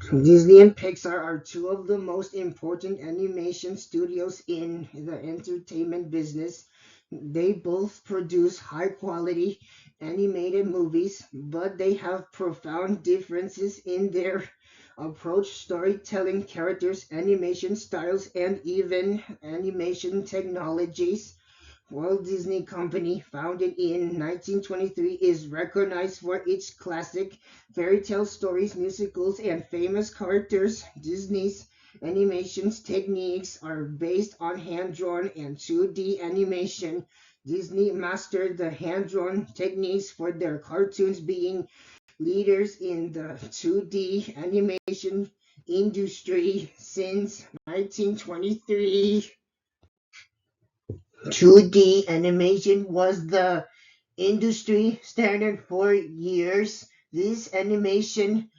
Disney and Pixar are two of the most important animation studios in the entertainment business. They both produce high quality animated movies, but they have profound differences in their approach, storytelling, characters, animation styles, and even animation technologies. Walt Disney Company, founded in 1923, is recognized for its classic fairy tale stories, musicals, and famous characters. Disney's animations techniques are based on hand-drawn and 2D animation. Disney mastered the hand-drawn techniques for their cartoons, being leaders in the 2D animation industry since 1923. 2D animation was the industry standard for years. This animation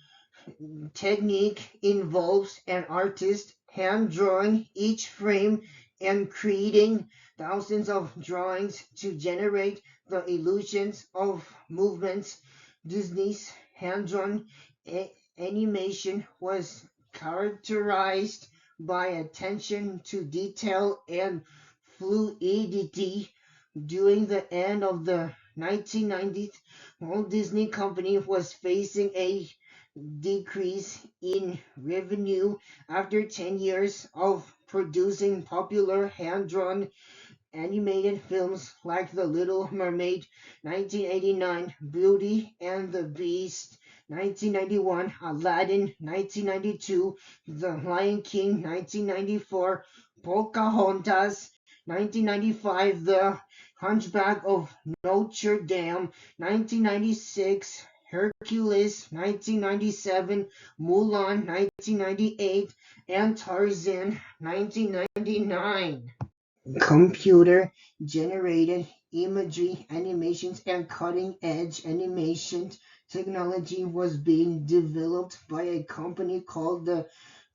technique involves an artist hand drawing each frame and creating thousands of drawings to generate the illusions of movements. Disney's hand drawn animation was characterized by attention to detail and fluidity. During the end of the 1990s, Walt Disney Company was facing a decrease in revenue after 10 years of producing popular hand-drawn animated films like The Little Mermaid 1989, Beauty and the Beast 1991, Aladdin 1992, The Lion King 1994, Pocahontas 1995, The Hunchback of Notre Dame 1996, Hercules 1997, Mulan 1998, and Tarzan 1999. Computer generated imagery animations and cutting edge animation technology was being developed by a company called the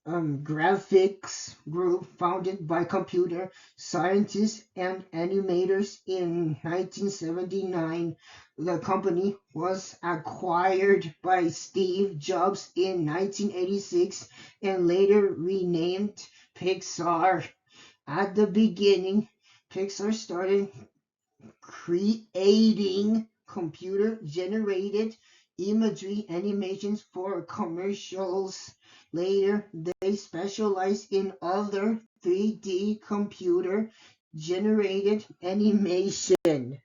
Graphics Group, founded by computer scientists and animators in 1979. The company was acquired by Steve Jobs in 1986 and later renamed Pixar. At the beginning, Pixar started creating computer-generated imagery animations for commercials. Later, they specialized in other 3D computer-generated animation.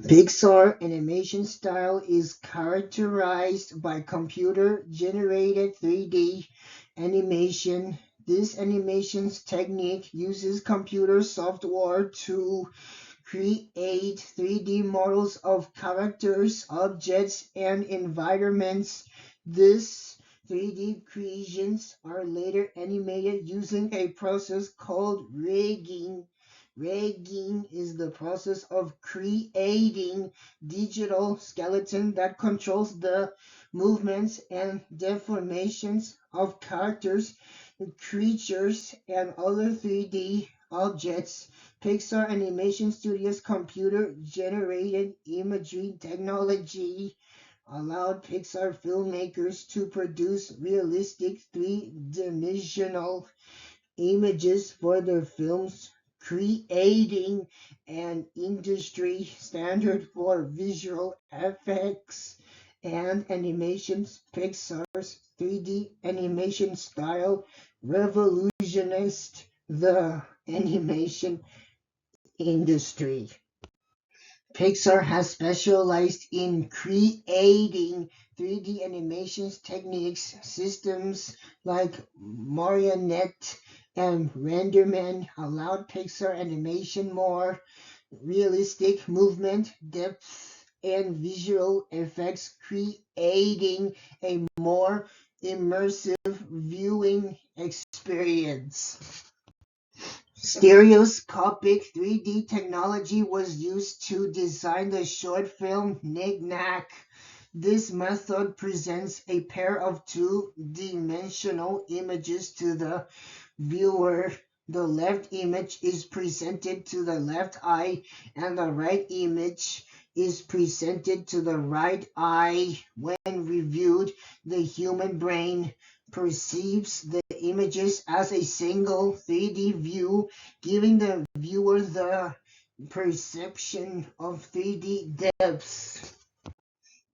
Pixar animation style is characterized by computer-generated 3D animation. This animation technique uses computer software to create 3D models of characters, objects, and environments. These 3D creations are later animated using a process called rigging. Rigging is the process of creating digital skeleton that controls the movements and deformations of characters, creatures, and other 3D objects. Pixar Animation Studios' computer-generated imagery technology allowed Pixar filmmakers to produce realistic three-dimensional images for their films, creating an industry standard for visual effects and animations. Pixar's 3D animation style revolutionized the animation industry. Pixar has specialized in creating 3D animations techniques. Systems like Marionette and Renderman allowed Pixar animation more realistic movement, depth, and visual effects, creating a more immersive viewing experience. Stereoscopic 3D technology was used to design the short film Knick Knack. This method presents a pair of two-dimensional images to the viewer. The left image is presented to the left eye and the right image is presented to the right eye when reviewed. The human brain perceives the images as a single 3D view, giving the viewer the perception of 3D depths.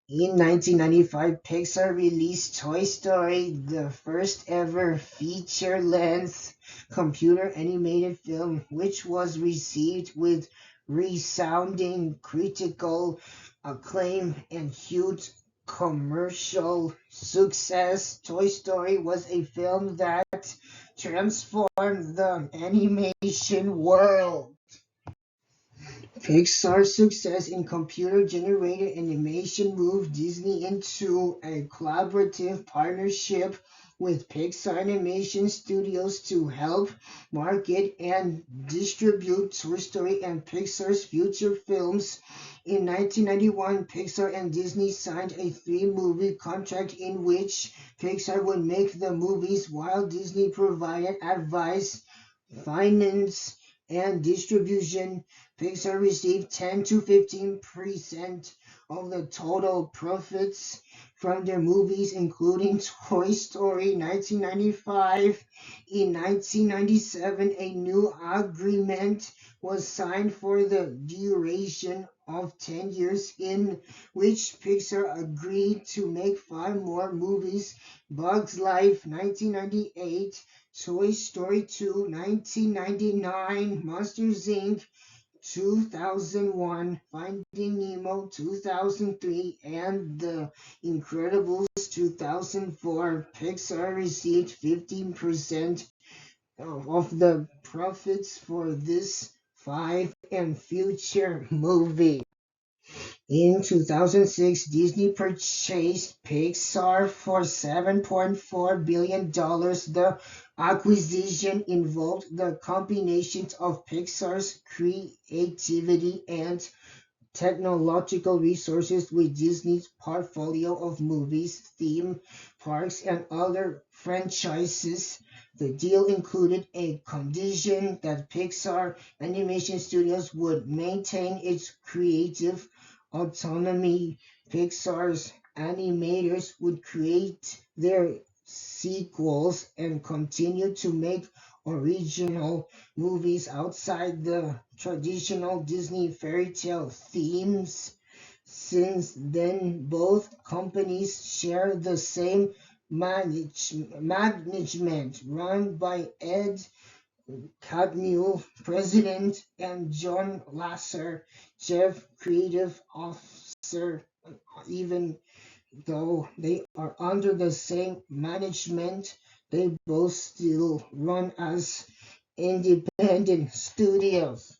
In 1995, Pixar released Toy Story, the first ever feature-length computer animated film, which was received with resounding critical acclaim and huge commercial success. Toy Story was a film that transformed the animation world. Pixar's success in computer-generated animation moved Disney into a collaborative partnership with Pixar Animation Studios to help market and distribute Toy Story and Pixar's future films. In 1991, Pixar and Disney signed a three-movie contract in which Pixar would make the movies while Disney provided advice, finance, and distribution. Pixar received 10 to 15% of the total profits from their movies, including Toy Story 1995. In 1997, a new agreement was signed for the duration of 10 years, in which Pixar agreed to make 5 more movies: Bugs Life 1998, Toy Story 2 1999, Monsters Inc. 2001, Finding Nemo 2003, and The Incredibles 2004. Pixar received 15% of the profits for this 5 and future movie. In 2006, Disney purchased Pixar for $7.4 billion. The acquisition involved the combination of Pixar's creativity and technological resources with Disney's portfolio of movies, theme parks, and other franchises. The deal included a condition that Pixar Animation Studios would maintain its creative autonomy. Pixar's animators would create their sequels and continue to make original movies outside the traditional Disney fairy tale themes. Since then, both companies share the same management run by Ed Catmull, president, and John Lasser, chief creative officer. Even though they are under the same management, they both still run as independent studios.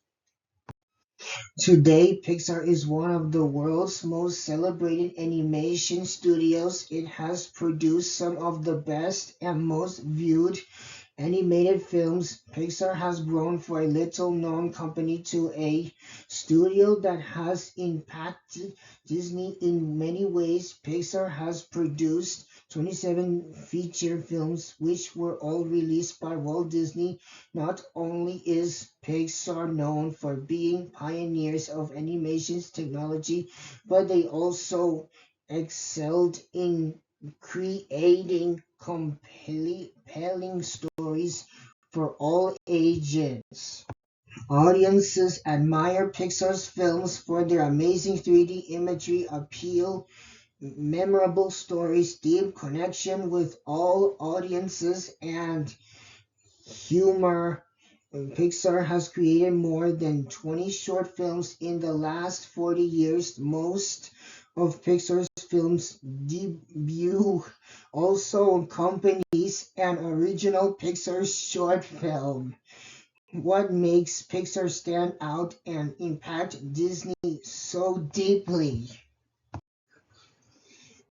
Today, Pixar is one of the world's most celebrated animation studios. It has produced some of the best and most viewed animated films. Pixar has grown from a little-known company to a studio that has impacted Disney in many ways. Pixar has produced 27 feature films, which were all released by Walt Disney. Not only is Pixar known for being pioneers of animation technology, but they also excelled in creating compelling stories for all ages. Audiences admire Pixar's films for their amazing 3D imagery, appeal, memorable stories, deep connection with all audiences, and humor. Pixar has created more than 20 short films in the last 40 years. Most of Pixar's films debut also accompanies an original Pixar short film. What makes Pixar stand out and impact Disney so deeply?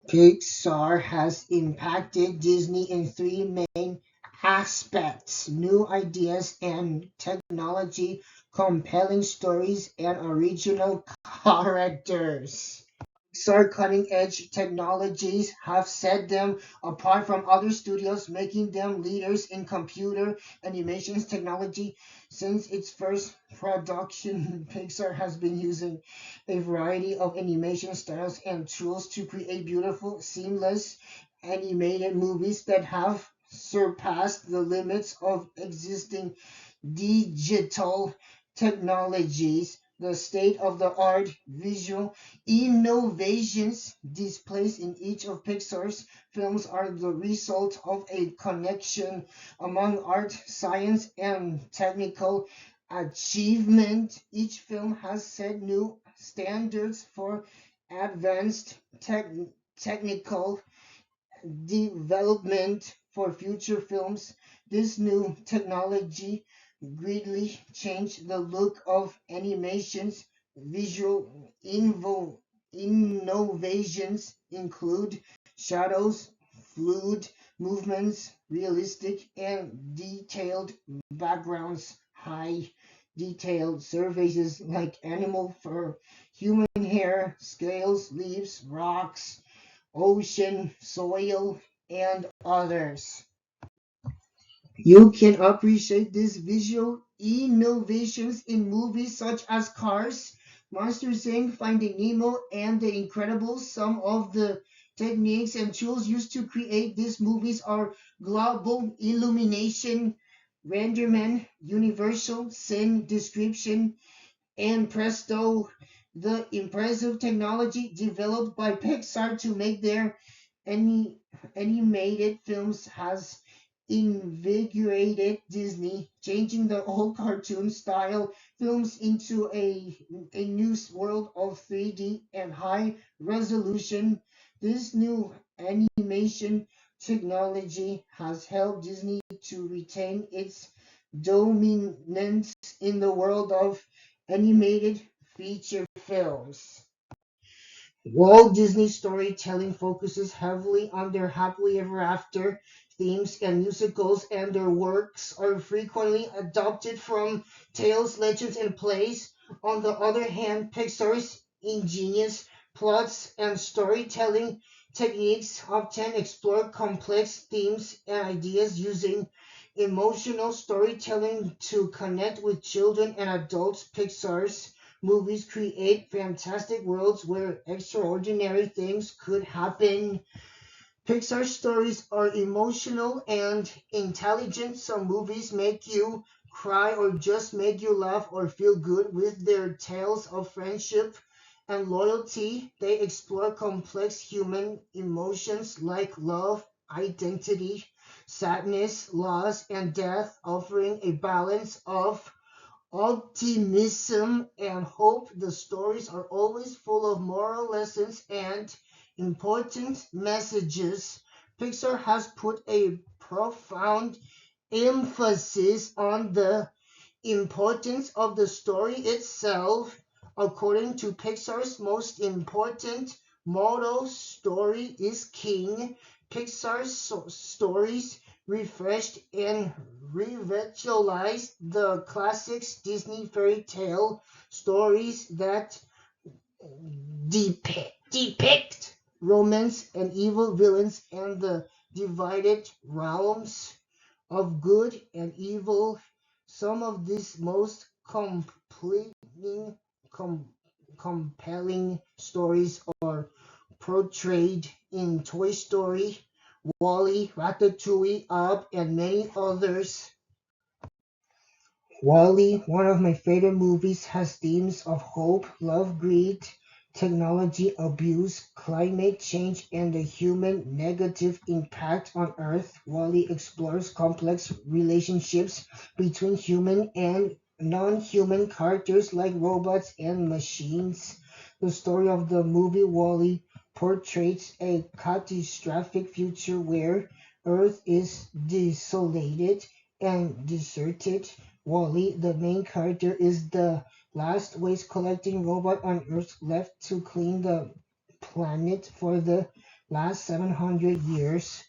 Pixar has impacted Disney in 3 main aspects: new ideas and technology, compelling stories, and original characters. Pixar cutting edge technologies have set them apart from other studios, making them leaders in computer animations technology. Since its first production, Pixar has been using a variety of animation styles and tools to create beautiful, seamless animated movies that have surpassed the limits of existing digital technologies. The state of the art visual innovations displayed in each of Pixar's films are the result of a connection among art, science, and technical achievement. Each film has set new standards for advanced technical development for future films. This new technology greatly changed the look of animations. Visual innovations include shadows, fluid movements, realistic and detailed backgrounds, high detailed surfaces like animal fur, human hair, scales, leaves, rocks, ocean, soil, and others. You can appreciate these visual innovations in movies such as Cars, Monsters Inc., Finding Nemo, and The Incredibles. Some of the techniques and tools used to create these movies are global illumination, renderman, universal scene description, and presto, the impressive technology developed by Pixar to make their any animated films has invigorated Disney, changing the old cartoon style films into a new world of 3D and high resolution. This new animation technology has helped Disney to retain its dominance in the world of animated feature films. Walt Disney storytelling focuses heavily on their happily ever after themes and musicals, and their works are frequently adopted from tales, legends, and plays. On the other hand, Pixar's ingenious plots and storytelling techniques often explore complex themes and ideas using emotional storytelling to connect with children and adults. Pixar's movies create fantastic worlds where extraordinary things could happen. Pixar stories are emotional and intelligent. Some movies make you cry or just make you laugh or feel good with their tales of friendship and loyalty. They explore complex human emotions like love, identity, sadness, loss, and death, offering a balance of optimism and hope. The stories are always full of moral lessons and important messages. Pixar has put a profound emphasis on the importance of the story itself. According to Pixar's most important motto, story is king. Pixar's stories refreshed and revitalized the classics Disney fairy tale stories that depict romance and evil villains and the divided realms of good and evil. Some of these most com- compelling stories are portrayed in Toy Story, Wall-E, Ratatouille, Up, and many others. Wall-E, one of my favorite movies, has themes of hope, love, greed, technology abuse, climate change, and the human negative impact on Earth. Wall-E explores complex relationships between human and non-human characters like robots and machines. The story of the movie Wall-E portrays a catastrophic future where Earth is desolated and deserted. Wall-E, the main character, is the last waste collecting robot on Earth left to clean the planet for the last 700 years.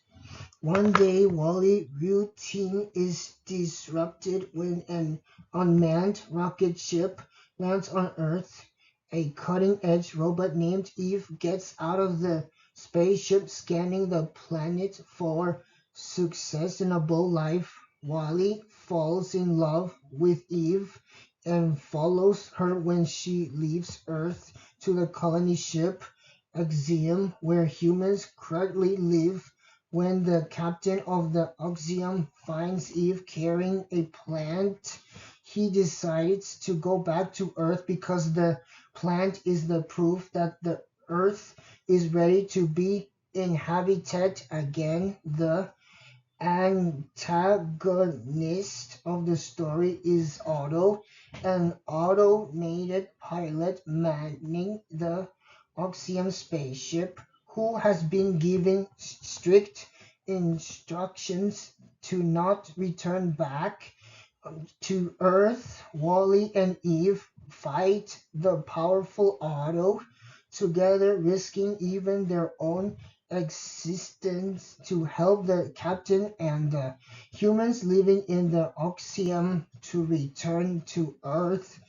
One day, Wall-E routine is disrupted when an unmanned rocket ship lands on Earth. A cutting-edge robot named Eve gets out of the spaceship scanning the planet for sustainable life. Wally falls in love with Eve and follows her when she leaves Earth to the colony ship Axiom, where humans currently live. When the captain of the Axiom finds Eve carrying a plant, he decides to go back to Earth because the plant is the proof that the Earth is ready to be inhabited again. The antagonist of the story is Otto, an automated pilot manning the Oxium spaceship who has been given strict instructions to not return back to Earth. Wally and Eve fight the powerful Otto together, risking even their own existence to help the captain and the humans living in the Oxium to return to Earth.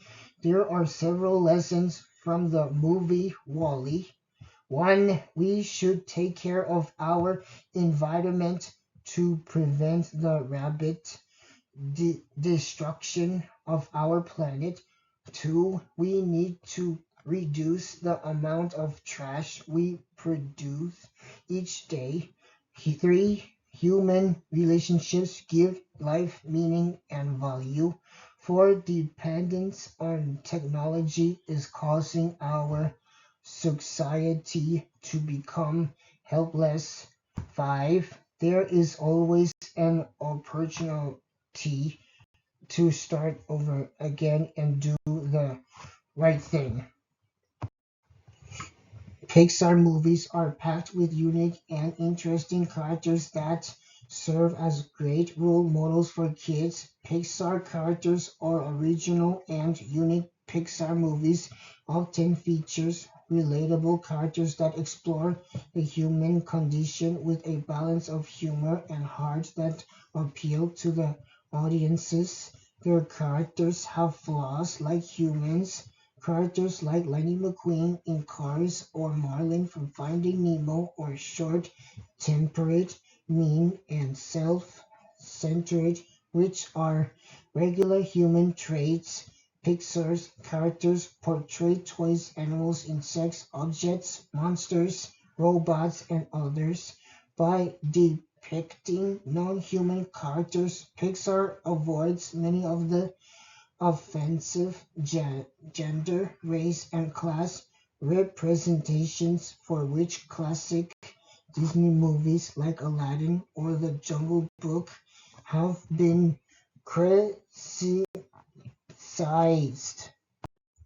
There are several lessons from the movie Wally. One, we should take care of our environment to prevent the rapid destruction of our planet. Two, we need to reduce the amount of trash we produce each day. Three, human relationships give life meaning and value. Four, dependence on technology is causing our society to become helpless. Five, there is always an opportunity to start over again and do the right thing. Pixar movies are packed with unique and interesting characters that serve as great role models for kids. Pixar characters are original and unique. Pixar movies often features relatable characters that explore the human condition with a balance of humor and heart that appeal to the audiences. Their characters have flaws like humans. Characters like Lightning McQueen in Cars or Marlin from Finding Nemo are short-tempered, mean, and self-centered, which are regular human traits. Pixar's characters portray toys, animals, insects, objects, monsters, robots, and others. By depicting non-human characters, Pixar avoids many of the offensive gender, race, and class representations for which classic Disney movies like Aladdin or The Jungle Book have been criticized.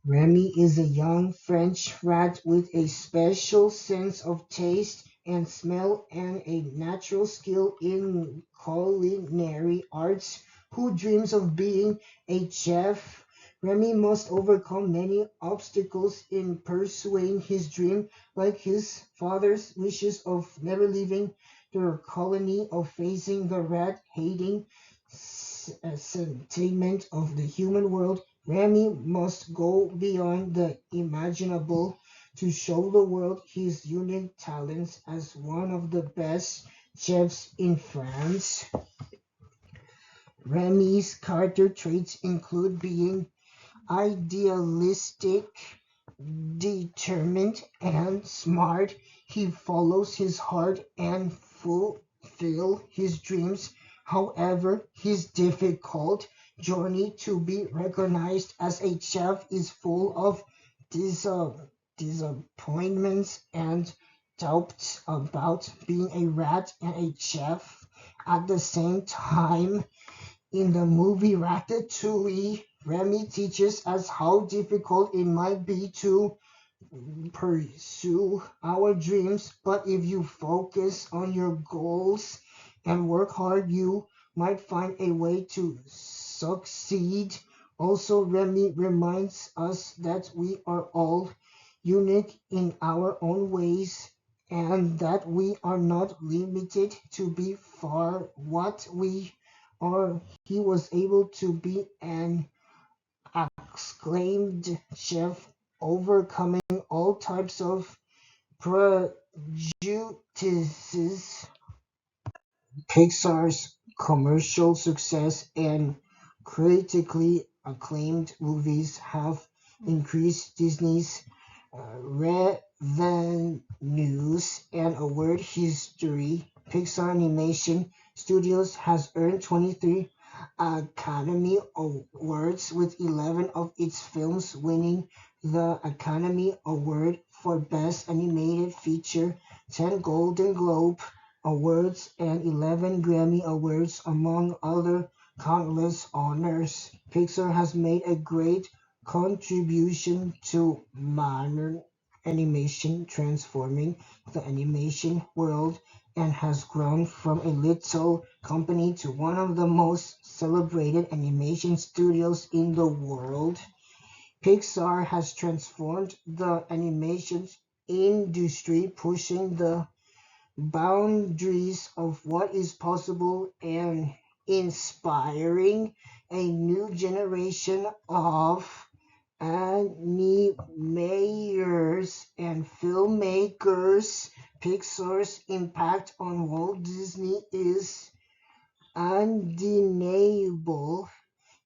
Remy is a young French rat with a special sense of taste and smell and a natural skill in culinary arts who dreams of being a chef. Remy must overcome many obstacles in pursuing his dream, like his father's wishes of never leaving their colony, of facing the rat-hating sentiment of the human world. Remy must go beyond the imaginable to show the world his unique talents as one of the best chefs in France. Remy's character traits include being idealistic, determined, and smart. He follows his heart and fulfill his dreams. However, his difficult journey to be recognized as a chef is full of dis- disappointments and doubts about being a rat and a chef at the same time. In the movie Ratatouille, Remy teaches us how difficult it might be to pursue our dreams, but if you focus on your goals and work hard, you might find a way to succeed. Also, Remy reminds us that we are all unique in our own ways and that we are not limited to be far what we are. He was able to be an acclaimed chef overcoming all types of prejudices. Pixar's commercial success and critically acclaimed movies have increased Disney's revenues and award history. Pixar Animation Studios has earned 23 Academy Awards, with 11 of its films winning the Academy Award for Best Animated Feature, 10 Golden Globe Awards, and 11 Grammy Awards, among other countless honors. Pixar has made a great contribution to modern animation, transforming the animation world, and has grown from a little company to one of the most celebrated animation studios in the world. Pixar has transformed the animation industry, pushing the boundaries of what is possible and inspiring a new generation of animators and filmmakers. Pixar's impact on Walt Disney is undeniable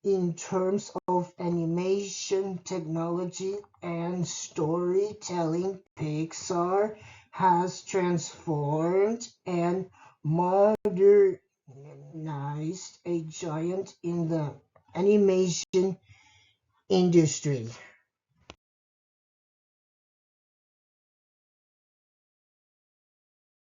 in terms of animation technology and storytelling. Pixar has transformed and modernized a giant in the animation industry.